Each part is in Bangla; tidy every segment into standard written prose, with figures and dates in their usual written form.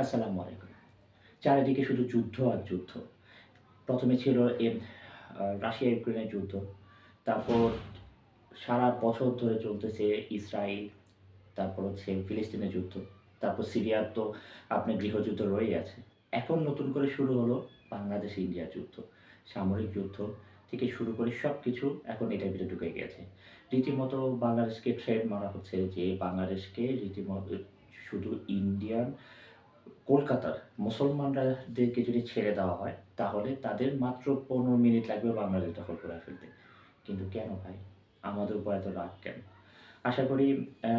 আসসালামু আলাইকুম। চারিদিকে শুধু যুদ্ধ আর যুদ্ধ। ১ম এ ছিল রাশিয়া-ইউক্রেনের যুদ্ধ। তারপর সারা বছর ধরে চলতেছে ইসরাইল, তারপর হচ্ছে ফিলিস্তিনের যুদ্ধ। তারপর সিরিয়ার তো আপনার গৃহযুদ্ধ রয়েই আছে। এখন নতুন করে শুরু হলো বাংলাদেশ-ইন্ডিয়া যুদ্ধ। সামরিক যুদ্ধ থেকে শুরু করে সবকিছু এখন এটার ভিতরে ঢুকে গিয়েছে। রীতিমতো বাংলাদেশকে থ্রেট মারা হচ্ছে যে বাংলাদেশকে শুধু ইন্ডিয়ান কলকাতার মুসলমানদেরকে যদি ছেড়ে দেওয়া হয়, তাহলে তাদের মাত্র ১৫ মিনিট লাগবে বাংলাদেশ দখল করে ফেলতে। কিন্তু কেন ভাই? আমাদের উপর এত রাগ কেন? আশা করি অ্যা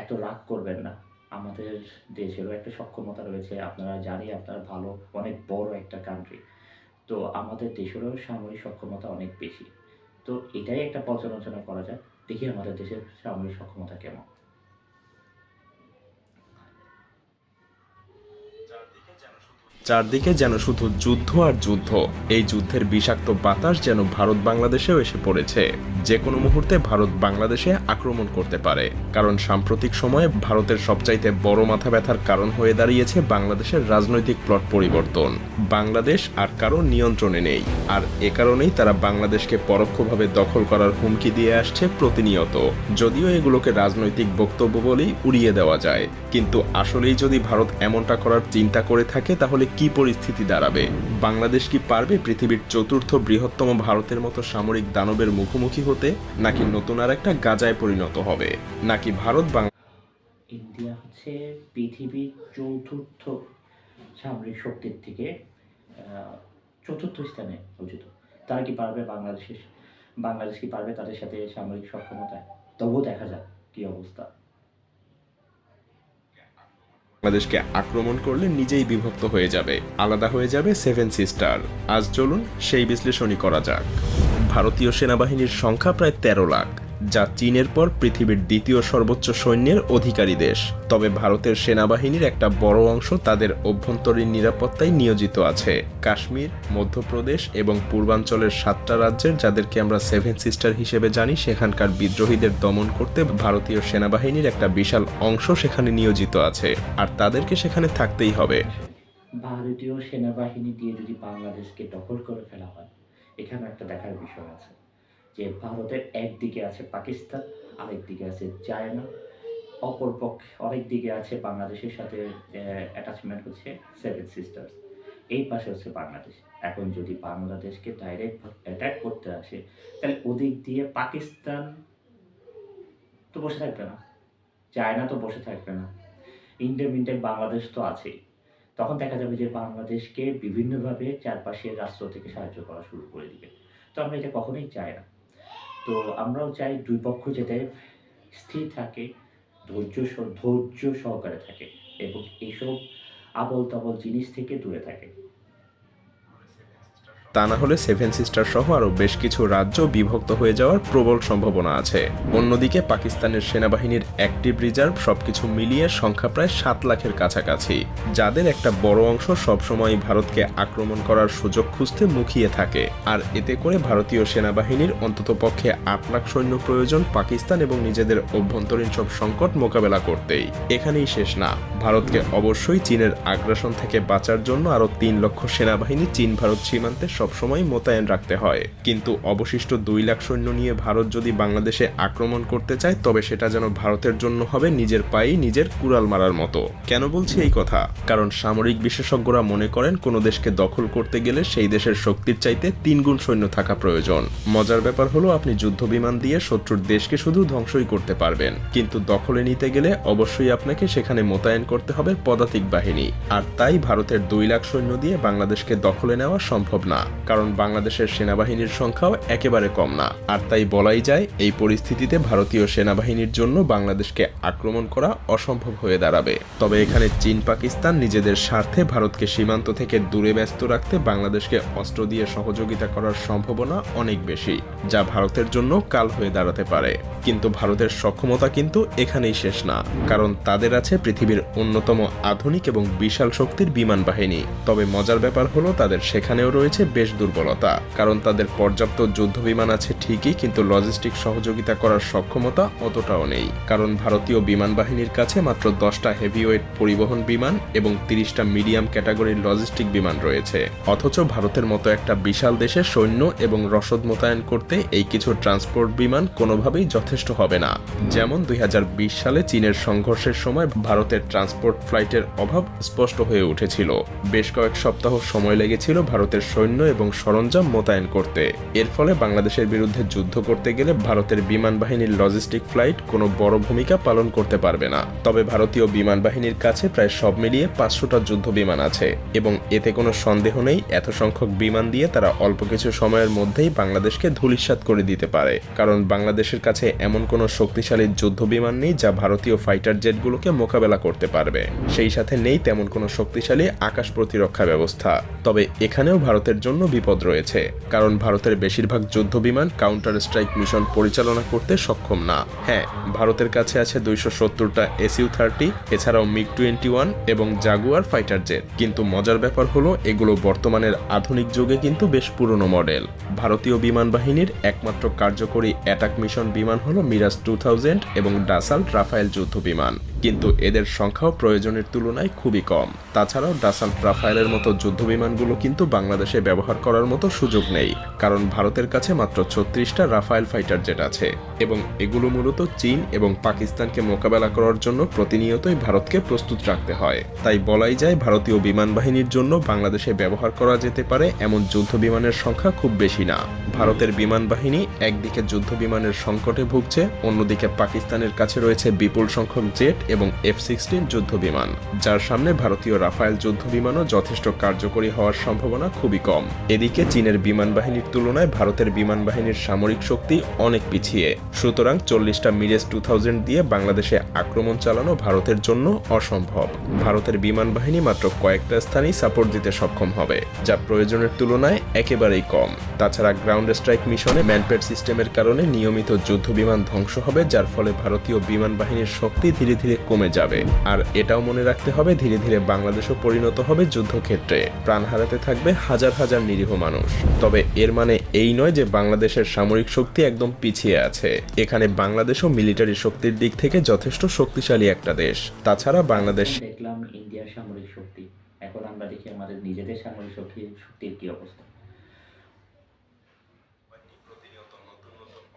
এত রাগ করবেন না। আমাদের দেশেরও একটা সক্ষমতা রয়েছে। আপনারা জানি আপনারা ভালো অনেক বড় একটা কান্ট্রি। তো আমাদের দেশেরও সামরিক সক্ষমতা অনেক বেশি। তো এটাই একটা পর্যালোচনা করা যাক। দেখি আমাদের দেশের সামরিক সক্ষমতা কেমন? চারদিকে যেন শুধু যুদ্ধ আর যুদ্ধ। এই যুদ্ধের বিষাক্ত বাতাস যেন ভারত বাংলাদেশেও এসে পড়েছে। যে কোনো মুহূর্তে ভারত বাংলাদেশে আক্রমণ করতে পারে, কারণ সাম্প্রতিক সময়ে ভারতের সবচাইতে বড় মাথা ব্যথার কারণ হয়ে দাঁড়িয়েছে বাংলাদেশের রাজনৈতিক প্লট পরিবর্তন। বাংলাদেশ আর কারো নিয়ন্ত্রণে নেই, আর এ কারণেই তারা বাংলাদেশকে পরোক্ষভাবে দখল করার হুমকি দিয়ে আসছে প্রতিনিয়ত। যদিও এগুলোকে রাজনৈতিক বক্তব্য বলেই উড়িয়ে দেওয়া যায়, কিন্তু আসলেই যদি ভারত এমনটা করার চিন্তা করে থাকে তাহলে কি পরিস্থিতি দাঁড়াবে? বাংলাদেশ কি পারবে পৃথিবীর চতুর্থ বৃহত্তম ভারতের মতো সামরিক দানবের মুখোমুখি হতে, নাকি নতুন আর একটা গাজায় পরিণত হবে? নাকি ভারত ইন্ডিয়া হচ্ছে পৃথিবীর চতুর্থ সামরিক শক্তির থেকে আ চতুর্থ স্থানে অবস্থিত। তারা কি পারবে বাংলাদেশ কি পারবে তাদের সাথে সামরিক সক্ষমতায়? তবুও দেখা যাক কি অবস্থা। বাংলাদেশকে আক্রমণ করলে নিজেই বিভক্ত হয়ে যাবে, আলাদা হয়ে যাবে সেভেন সিস্টার। আজ চলুন সেই বিশ্লেষণই করা যাক। ভারতীয় সেনাবাহিনীর সংখ্যা প্রায় ১৩ লাখ, যা চীনের পর পৃথিবীর দ্বিতীয় সর্বোচ্চ সৈন্যের অধিকারী দেশ। তবে ভারতের সেনাবাহিনীর একটা বড় অংশ তাদের অভ্যন্তরীণ নিরাপত্তায় নিয়োজিত আছে। কাশ্মীর, মধ্যপ্রদেশ এবং পূর্বাঞ্চলের ৭টা রাজ্যের, যাদেরকে আমরা সেভেন সিস্টার হিসেবে জানি, সেখানকার বিদ্রোহীদের দমন করতে ভারতীয় সেনাবাহিনীর একটা বিশাল অংশ সেখানে নিয়োজিত আছে, আর তাদেরকে সেখানে থাকতেই হবে। ভারতীয় সেনাবাহিনী দিয়ে যদি বাংলাদেশকে দখল করে ফেলা হয়, এখানে একটা দেখার বিষয় আছে। যে ভারতের একদিকে আছে পাকিস্তান, আরেকদিকে আছে চায়না, অপরপক্ষে আরেক দিকে আছে বাংলাদেশের সাথে অ্যাটাচমেন্ট হচ্ছে সেভেন সিস্টার্স। এই পাশে হচ্ছে বাংলাদেশ। এখন যদি বাংলাদেশকে ডাইরেক্ট অ্যাটাক করতে আসে, তাহলে ওদিক দিয়ে পাকিস্তান তো বসে থাকবে না। চায়না তো বসে থাকবে না। ইন দ্য বাংলাদেশ তো আছেই। তখন দেখা যাবে যে বাংলাদেশকে বিভিন্নভাবে চারপাশের রাষ্ট্র থেকে সাহায্য করা শুরু করে দিবে। তো আমরা এটা কখনোই চাই না। তো আমরাও চাই ২ পক্ষ যাতে স্থির থাকে, ধৈর্য সহকারে থাকে এবং এইসব আবোল-তাবোল জিনিস থেকে দূরে থাকে। তা না হলে সেভেন সিস্টার সহ আরও বেশ কিছু রাজ্য বিভক্ত হয়ে যাওয়ার প্রবল সম্ভাবনা আছে। অন্যদিকে পাকিস্তানের সেনাবাহিনীর অ্যাক্টিভ রিজার্ভ সবকিছু মিলিয়ে সংখ্যা প্রায় ৭ লাখের কাছাকাছি, যাদের একটা বড় অংশ সবসময় ভারতকে আক্রমণ করার সুযোগ খুঁজতে মুখিয়ে থাকে। আর এতে করে ভারতীয় সেনাবাহিনীর অন্ততপক্ষে ৮ লাখ সৈন্য প্রয়োজন পাকিস্তান এবং নিজেদের অভ্যন্তরীণ সব সংকট মোকাবেলা করতেই। এখানেই শেষ না, ভারতকে অবশ্যই চীনের আগ্রাসন থেকে বাঁচার জন্য আরও ৩ লক্ষ সেনাবাহিনী চীন ভারত সীমান্তে সবসময় মোতায়েন রাখতে হয়। কিন্তু অবশিষ্ট ২ লাখ সৈন্য নিয়ে ভারত যদি বাংলাদেশে আক্রমণ করতে চায়, তবে সেটা যেন ভারতের জন্য হবে নিজের পায়েই নিজের কুড়াল মারার মতো। কেন বলছি এই কথা? কারণ সামরিক বিশেষজ্ঞরা মনে করেন কোনো দেশকে দখল করতে গেলে সেই দেশের শক্তির চাইতে ৩ গুণ সৈন্য থাকা প্রয়োজন। মজার ব্যাপার হলো, আপনি যুদ্ধবিমান দিয়ে শত্রুর দেশকে শুধু ধ্বংসই করতে পারবেন, কিন্তু দখলে নিতে গেলে অবশ্যই আপনাকে সেখানে মোতায়েন করতে হবে পদাতিক বাহিনী। আর তাই ভারতের ২ লাখ সৈন্য দিয়ে বাংলাদেশকে দখলে নেওয়া সম্ভব না, কারণ বাংলাদেশের সেনাবাহিনীর সংখ্যাও একেবারে কম না। আর তাই বলাই যায়, এই পরিস্থিতিতে ভারতীয় সেনাবাহিনীর জন্য বাংলাদেশকে আক্রমণ করা অসম্ভব হয়ে দাঁড়াবে। তবে এখানে চীন পাকিস্তান নিজেদের স্বার্থে ভারতকে সীমান্ত থেকে দূরে ব্যস্ত রাখতে বাংলাদেশকে অস্ত্র দিয়ে সহযোগিতা করার সম্ভাবনা অনেক বেশি, যা ভারতের জন্য কাল হয়ে দাঁড়াতে পারে। কিন্তু ভারতের সক্ষমতা কিন্তু এখানেই শেষ না, কারণ তাদের আছে পৃথিবীর অন্যতম আধুনিক এবং বিশাল শক্তির বিমান বাহিনী। তবে মজার ব্যাপার হলো, তাদের সেখানেও রয়েছে বেশ বেশ দুর্বলতা, কারণ তাদের পর্যাপ্ত যুদ্ধবিমান আছে ঠিকই, কিন্তু লজিস্টিক সহযোগিতা করার সক্ষমতা অতটাও নেই। কারণ ভারতীয় বিমান বাহিনীর কাছে মাত্র 10টা হেভিওয়েট পরিবহন বিমান এবং 30টা মিডিয়াম ক্যাটাগরির লজিস্টিক বিমান রয়েছে। অথচ ভারতের মতো একটা বিশাল দেশে সৈন্য এবং রসদ মোতায়েন করতে এই কিছু ট্রান্সপোর্ট বিমান কোনোভাবেই যথেষ্ট হবে না। যেমন 2020 সালে চীনের সংঘর্ষের সময় ভারতের ট্রান্সপোর্ট ফ্লাইটের অভাব স্পষ্ট হয়ে উঠেছিল। বেশ কয়েক সপ্তাহ সময় লেগেছিল ভারতের সৈন্য এবং সরঞ্জাম মোতায়েন করতে। এর ফলে বাংলাদেশের বিরুদ্ধে যুদ্ধ করতে গেলে ভারতের বিমান বাহিনীর লজিস্টিক ফ্লাইট কোনো বড় ভূমিকা পালন করতে পারবে না। তবে ভারতীয় বিমান বাহিনীর কাছে প্রায় সব মিলিয়ে 500টা যুদ্ধ বিমান আছে এবং এতে কোনো সন্দেহ নেই এত সংখ্যক বিমান দিয়ে তারা অল্প কিছু সময়ের মধ্যেই বাংলাদেশকে ধূলিসাৎ করে দিতে পারে। কারণ বাংলাদেশের কাছে এমন কোনো শক্তিশালী যুদ্ধ বিমান নেই যা ভারতীয় ফাইটার জেটগুলোকে মোকাবেলা করতে পারবে। সেই সাথে নেই তেমন কোনো শক্তিশালী আকাশ প্রতিরক্ষা ব্যবস্থা। তবে এখানেও ভারতের জন্য বিপদ রয়েছে, কারণ ভারতের বেশিরভাগ যুদ্ধ বিমান কাউন্টার স্ট্রাইক মিশন পরিচালনা করতে সক্ষম না। হ্যাঁ, ভারতের কাছে আছে 270টা SU-30, এছাড়াও MiG-21 এবং জাগুয়ার ফাইটার জেট, কিন্তু মজার ব্যাপার হলো এগুলো বর্তমানের আধুনিক যুগে কিন্তু বেশ পুরনো মডেল। ভারতীয় বিমান বাহিনীর একমাত্র কার্যকরী অ্যাটাক মিশন বিমান হলো মিরাজ 2000 এবং ডাসাল্ট রাফায়েল যুদ্ধ বিমান, কিন্তু এদের সংখ্যাও প্রয়োজনের তুলনায় খুবই কম। তাছাড়াও ডাসাল্ট রাফায়েলের মতো যুদ্ধ বিমানগুলো কিন্তু বাংলাদেশে ব্যবহার করার মতো সুযোগ নেই, কারণ ভারতের কাছে মাত্র 36টা রাফায়েল ফাইটার জেট আছে এবং এগুলো মূলত চীন এবং পাকিস্তানকে মোকাবেলা করার জন্য প্রতিনিয়তই ভারতকে প্রস্তুত রাখতে হয়। তাই বলাই যায় ভারতীয় বিমান বাহিনীর জন্য বাংলাদেশে ব্যবহার করা যেতে পারে এমন যুদ্ধ বিমানের সংখ্যা খুব বেশি না। ভারতের বিমান বাহিনী একদিকে যুদ্ধ বিমানের সংকটে ভুগছে, অন্যদিকে পাকিস্তানের কাছে রয়েছে বিপুল সংখ্যক জেট এবং F-16 যুদ্ধ বিমান, যার সামনে ভারতীয় রাফায়েল যুদ্ধ বিমানও যথেষ্ট কার্যকরী হওয়ার সম্ভাবনা খুবই কম। এদিকে চীনের বিমান বাহিনীর তুলনায় ভারতের বিমান বাহিনীর সামরিক শক্তি অনেক পিছিয়ে, সুতরাং 40টা মিরাজ 2000 দিয়ে বাংলাদেশে আক্রমণ চালানো ভারতের জন্য অসম্ভব। ভারতের বিমান বাহিনী মাত্র কয়েকটা স্থানেই সাপোর্ট দিতে সক্ষম হবে, যা প্রয়োজনের তুলনায় একেবারেই কম। তাছাড়া গ্রাউন্ড স্ট্রাইক মিশনে ম্যানপেড সিস্টেমের কারণে নিয়মিত যুদ্ধ বিমান ধ্বংস হবে, যার ফলে ভারতীয় বিমান বাহিনীর শক্তি ধীরে ধীরে কমে যাবে। আর এটাও মনে রাখতে হবে ধীরে ধীরে বাংলাদেশও পরিণত হবে যুদ্ধক্ষেত্রে, প্রাণ হারাতে থাকবে হাজার হাজার নিরীহ মানুষ। তবে এর মানে এই নয় যে বাংলাদেশের সামরিক শক্তি একদম পিছিয়ে আছে। এখানে বাংলাদেশও মিলিটারি শক্তির দিক থেকে যথেষ্ট শক্তিশালী একটা দেশ। তাছাড়া বাংলাদেশ দেখলাম ইন্ডিয়ার সামরিক শক্তি, এখন আমরা দেখি আমাদের নিজেদের সামরিক শক্তির কি অবস্থা।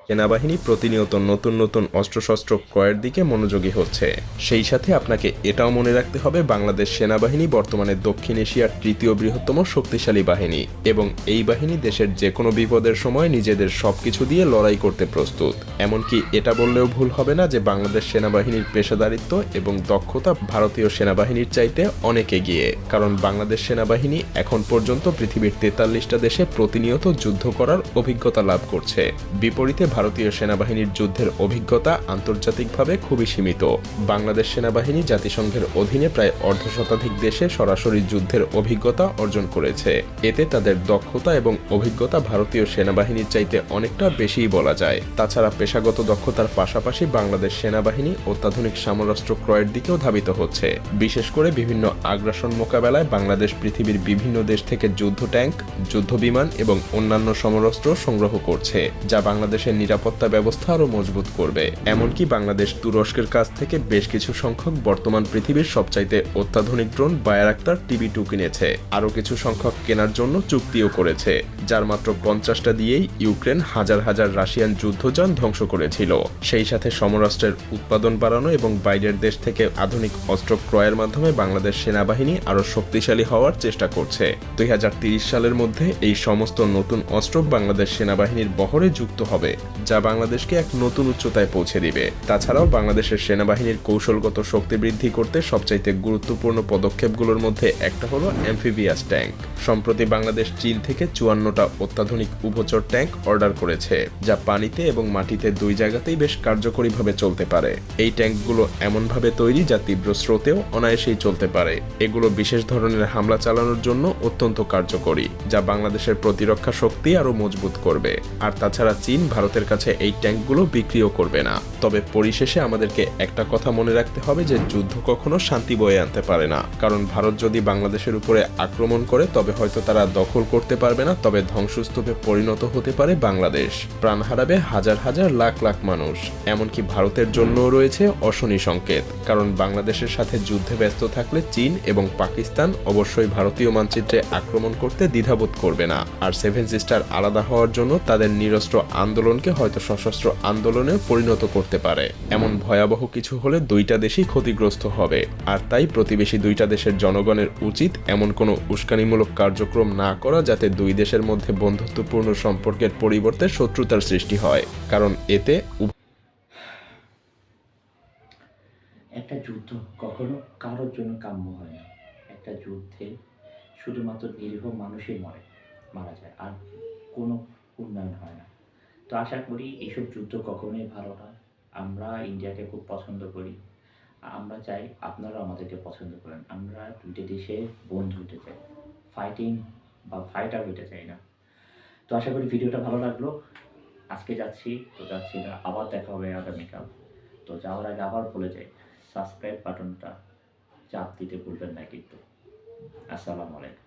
সেনাবাহিনী প্রতিনিয়ত নতুন নতুন অস্ত্রশস্ত্র ক্রয়ের দিকে মনোযোগী হচ্ছে। সেই সাথে আপনাকে এটাও মনে রাখতে হবে বাংলাদেশ সেনাবাহিনী বর্তমানে দক্ষিণ এশিয়ার তৃতীয় বৃহত্তম শক্তিশালী বাহিনী এবং এই বাহিনী দেশের যে কোনো বিপদের সময় নিজেদের সবকিছু দিয়ে লড়াই করতে প্রস্তুত। এমনকি এটা বললেও ভুল হবে না যে বাংলাদেশ সেনাবাহিনীর পেশাদারিত্ব এবং দক্ষতা ভারতীয় সেনাবাহিনীর চাইতে অনেক এগিয়ে, কারণ বাংলাদেশ সেনাবাহিনী এখন পর্যন্ত পৃথিবীর 43টা দেশে প্রতিনিয়ত যুদ্ধ করার অভিজ্ঞতা লাভ করছে। বিপরীতে ভারতীয় সেনাবাহিনীর যুদ্ধের অভিজ্ঞতা আন্তর্জাতিকভাবে খুবই সীমিত। বাংলাদেশ সেনাবাহিনী জাতিসংঘের অধীনে প্রায় অর্ধশতাধিক দেশে সরাসরি যুদ্ধের অভিজ্ঞতা অর্জন করেছে। এতে তাদের দক্ষতা এবং অভিজ্ঞতা ভারতীয় সেনাবাহিনীর চাইতে অনেকটা বেশিই বলা যায়। তাছাড়া পেশাগত দক্ষতার পাশাপাশি বাংলাদেশ সেনাবাহিনী অত্যাধুনিক সমরাস্ত্র ক্রয়ের দিকেও ধাবিত হচ্ছে। বিশেষ করে বিভিন্ন আগ্রাসন মোকাবেলায় বাংলাদেশ পৃথিবীর বিভিন্ন দেশ থেকে যুদ্ধ ট্যাঙ্ক, যুদ্ধ বিমান এবং অন্যান্য সমরাস্ত্র সংগ্রহ করছে, যা বাংলাদেশের নিরাপত্তা ব্যবস্থা আরও মজবুত করবে। এমনকি বাংলাদেশ তুরস্কের কাছ থেকে বেশ কিছু সংখ্যক বর্তমান পৃথিবীর সবচাইতে অত্যাধুনিক ড্রোন বায়ারাক্তার TB2 কিনেছে। আরও কিছু সংখ্যক কেনার জন্য চুক্তিও করেছে, যার মাত্র 50টা দিয়েই ইউক্রেন হাজার হাজার রাশিয়ান যুদ্ধযান ধ্বংস করেছিল। সেই সাথে সমরাস্ত্রের উৎপাদন বাড়ানো এবং বাইরের দেশ থেকে আধুনিক অস্ত্র ক্রয়ের মাধ্যমে বাংলাদেশ সেনাবাহিনী আরও শক্তিশালী হওয়ার চেষ্টা করছে। 2030 সালের মধ্যে এই সমস্ত নতুন অস্ত্র বাংলাদেশ সেনাবাহিনীর বহরে যুক্ত হবে, যা বাংলাদেশকে এক নতুন উচ্চতায় পৌঁছে দিবে। তাছাড়াও বাংলাদেশের সেনাবাহিনীর কৌশলগত শক্তি বৃদ্ধি করতে সবচাইতে গুরুত্বপূর্ণ পদক্ষেপগুলোর মধ্যে একটা হলো অ্যাম্ফিবিয়াস ট্যাঙ্ক। সম্প্রতি বাংলাদেশ চীন থেকে 54টা অত্যাধুনিক উভচর ট্যাঙ্ক অর্ডার করেছে, যা পানিতে এবং মাটিতে দুই জায়গাতেই বেশ কার্যকরীভাবে চলতে পারে। এই ট্যাঙ্কগুলো এমনভাবে তৈরি যা তীব্র স্রোতেও অনায়াসেই চলতে পারে। এগুলো বিশেষ ধরনের হামলা চালানোর জন্য অত্যন্ত কার্যকরী, যা বাংলাদেশের প্রতিরক্ষা শক্তি আরও মজবুত করবে। আর তাছাড়া চীন ভারতের আমাদের কাছে এই ট্যাঙ্কগুলো বিক্রিও করবে না। তবে পরিশেষে আমাদেরকে একটা কথা মনে রাখতে হবে যে যুদ্ধ কখনো শান্তি বয়ে আনতে পারে না। কারণ ভারত যদি বাংলাদেশের উপরে আক্রমণ করে তবে হয়তো তারা দখল করতে পারবে না, তবে ধ্বংসস্তূপে পরিণত হতে পারে বাংলাদেশ। প্রাণ হারাবে হাজার হাজার লাখ লাখ মানুষ। এমনকি ভারতের জন্যও রয়েছে অশনি সংকেত, কারণ বাংলাদেশের সাথে যুদ্ধে ব্যস্ত থাকলে চীন এবং পাকিস্তান অবশ্যই ভারতীয় মানচিত্রে আক্রমণ করতে দ্বিধাবোধ করবে না। আর সেভেন সিস্টার আলাদা হওয়ার জন্য তাদের নিরস্ত্র আন্দোলনকে হয়তো সশস্ত্র আন্দোলনে পরিণত করতে পারে। এমন ভয়াবহ কিছু হলে দুইটা দেশই ক্ষতিগ্রস্ত হবে। আর তাই প্রতিবেশী দুইটা দেশের জনগণের উচিত এমন কোনো উস্কানিমূলক কার্যক্রম না করা যাতে দুই দেশের মধ্যে বন্ধুত্বপূর্ণ সম্পর্কের পরিবর্তে শত্রুতার সৃষ্টি হয়, কারণ এতে একটা যুদ্ধ কখনো কারোর জন্য কাম্য হয় না। একটা যুদ্ধে শুধুমাত্র নিরীহ মানুষই মারা যায়, আর কোনো উন্নয়ন হয় না। তো আশা করি এইসব যুদ্ধ কখনোই ভালো না। আমরা ইন্ডিয়াকে খুব পছন্দ করি। আমরা চাই আপনারাও আমাদেরকে পছন্দ করেন। আমরা দুইটা দেশে বন্ধু হতে চাই, ফাইটিং বা ফাইটার হতে চাই না। তো আশা করি ভিডিওটা ভালো লাগলো। আজকে যাচ্ছি না, আবার দেখা হবে আগামীকাল। তো যাওয়ার আগে আবার বলে যাই, সাবস্ক্রাইব বাটনটা চাপ দিতে ভুলবেন না কিন্তু। আসসালামু আলাইকুম।